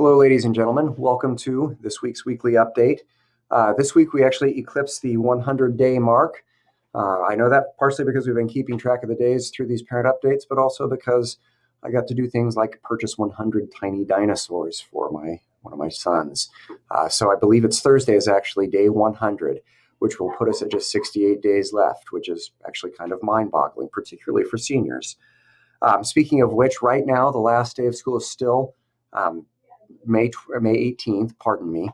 Hello, ladies and gentlemen. Welcome to this week's weekly update. This week we actually eclipsed the 100-day mark. I know that partially because we've been keeping track of the days through these parent updates, but also because I got to do things like purchase 100 tiny dinosaurs for one of my sons. So I believe it's Thursday is actually day 100, which will put us at just 68 days left, which is actually kind of mind-boggling, particularly for seniors. Speaking of which, right now the last day of school is still May 18th, pardon me.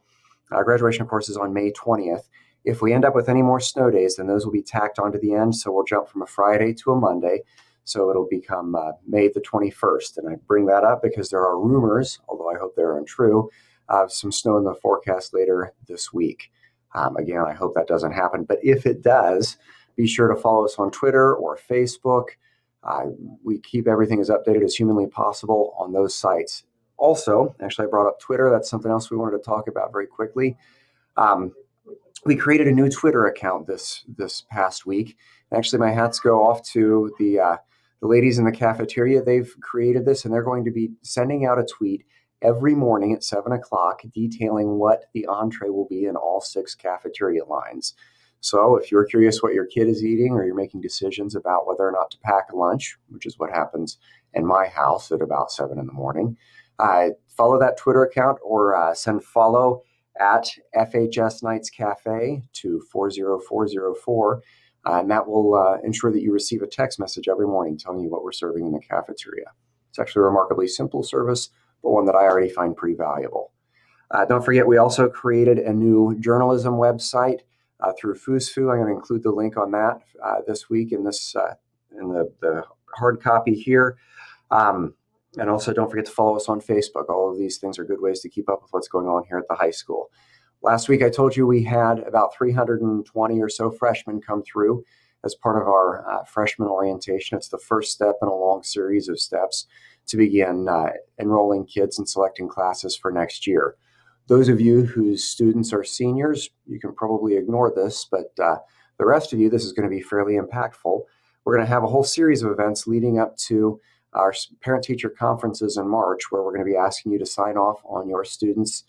Graduation, of course, is on May 20th. If we end up with any more snow days, then those will be tacked onto the end. So we'll jump from a Friday to a Monday. So it'll become May the 21st. And I bring that up because there are rumors, although I hope they're untrue, of some snow in the forecast later this week. Again, I hope that doesn't happen. But if it does, be sure to follow us on Twitter or Facebook. We keep everything as updated as humanly possible on those sites. Also, actually, I brought up Twitter. That's something else we wanted to talk about very quickly. We created a new Twitter account this past week. Actually, my hats go off to the ladies in the cafeteria. They've created this, and they're going to be sending out a tweet every morning at 7 o'clock detailing what the entree will be in all 6 cafeteria lines. So if you're curious what your kid is eating or you're making decisions about whether or not to pack lunch, which is what happens in my house at about 7 in the morning, follow that Twitter account or send follow at FHS Nights Cafe to 40404. And that will ensure that you receive a text message every morning telling you what we're serving in the cafeteria. It's actually a remarkably simple service, but one that I already find pretty valuable. Don't forget, we also created a new journalism website through FoosFoo. I'm going to include the link on that this week in this in the hard copy here. And also don't forget to follow us on Facebook. All of these things are good ways to keep up with what's going on here at the high school. Last week, I told you we had about 320 or so freshmen come through as part of our freshman orientation. It's the first step in a long series of steps to begin enrolling kids and selecting classes for next year. Those of you whose students are seniors, you can probably ignore this, but the rest of you, this is going to be fairly impactful. We're going to have a whole series of events leading up to our parent-teacher conferences in March, where we're going to be asking you to sign off on your students'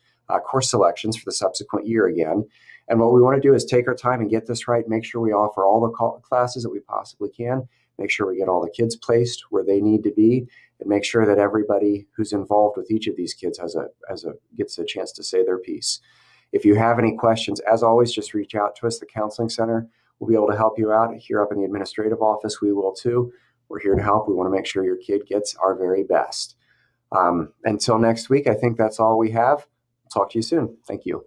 course selections for the subsequent year again. And what we want to do is take our time and get this right, make sure we offer all the classes that we possibly can, make sure we get all the kids placed where they need to be, and make sure that everybody who's involved with each of these kids gets a chance to say their piece. If you have any questions, as always, just reach out to us. The Counseling Center will be able to help you out. Here up in the administrative office, we will too. We're here to help. We want to make sure your kid gets our very best. Until next week, I think that's all we have. Talk to you soon. Thank you.